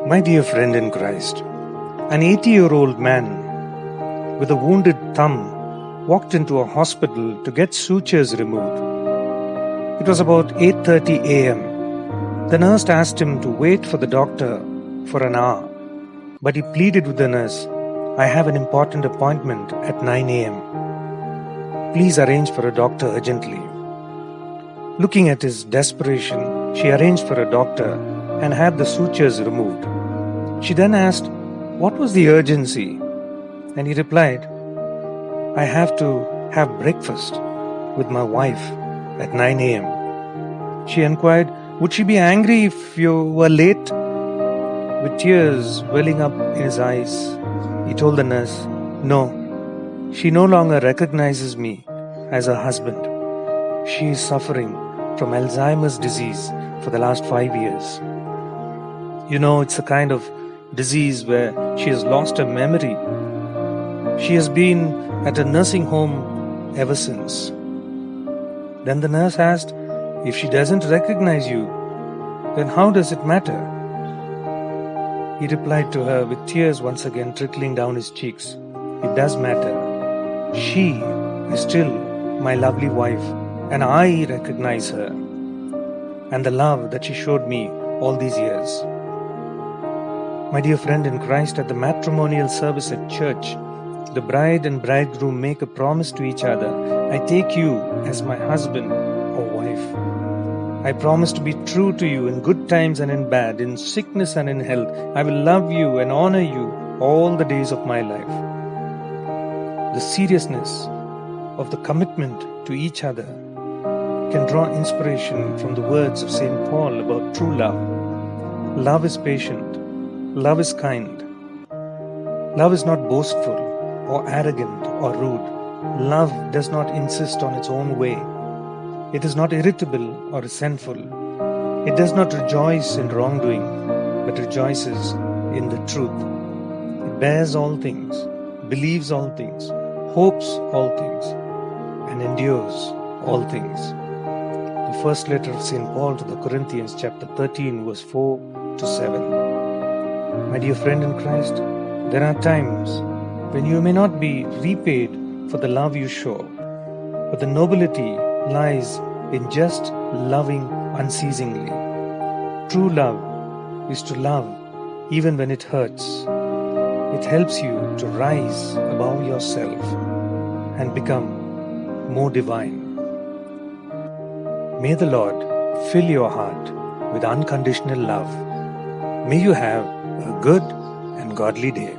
My dear friend in Christ, an 80-year-old man with a wounded thumb walked into a hospital to get sutures removed. It was about 8:30 a.m. The nurse asked him to wait for the doctor for an hour, but he pleaded with the nurse, "I have an important appointment at 9 a.m. Please arrange for a doctor urgently." Looking at his desperation, she arranged for a doctor and had the sutures removed. She then asked, "What was the urgency?" And he replied, "I have to have breakfast with my wife at 9 a.m. She inquired, "Would she be angry if you were late?" With tears welling up in his eyes, he told the nurse, "No, she no longer recognizes me as her husband. She is suffering from Alzheimer's disease for the last 5 years. You know, it's a kind of disease where she has lost her memory. She has been at a nursing home ever since." Then the nurse asked, "If she doesn't recognize you, then how does it matter?" He replied to her with tears once again trickling down his cheeks, "It does matter. She is still my lovely wife, and I recognize her and the love that she showed me all these years." My dear friend in Christ, at the matrimonial service at church, the bride and bridegroom make a promise to each other. "I take you as my husband or wife. I promise to be true to you in good times and in bad, in sickness and in health. I will love you and honor you all the days of my life." The seriousness of the commitment to each other can draw inspiration from the words of St. Paul about true love. Love is patient. Love is kind. Love is not boastful or arrogant or rude. Love does not insist on its own way. It is not irritable or resentful. It does not rejoice in wrongdoing, but rejoices in the truth. It bears all things, believes all things, hopes all things, and endures all things. The first letter of St. Paul to the Corinthians, chapter 13, verse 4 to 7. My dear friend in Christ, there are times when you may not be repaid for the love you show, but the nobility lies in just loving unceasingly. True love is to love even when it hurts. It helps you to rise above yourself and become more divine. May the Lord fill your heart with unconditional love. May you have a good and godly day.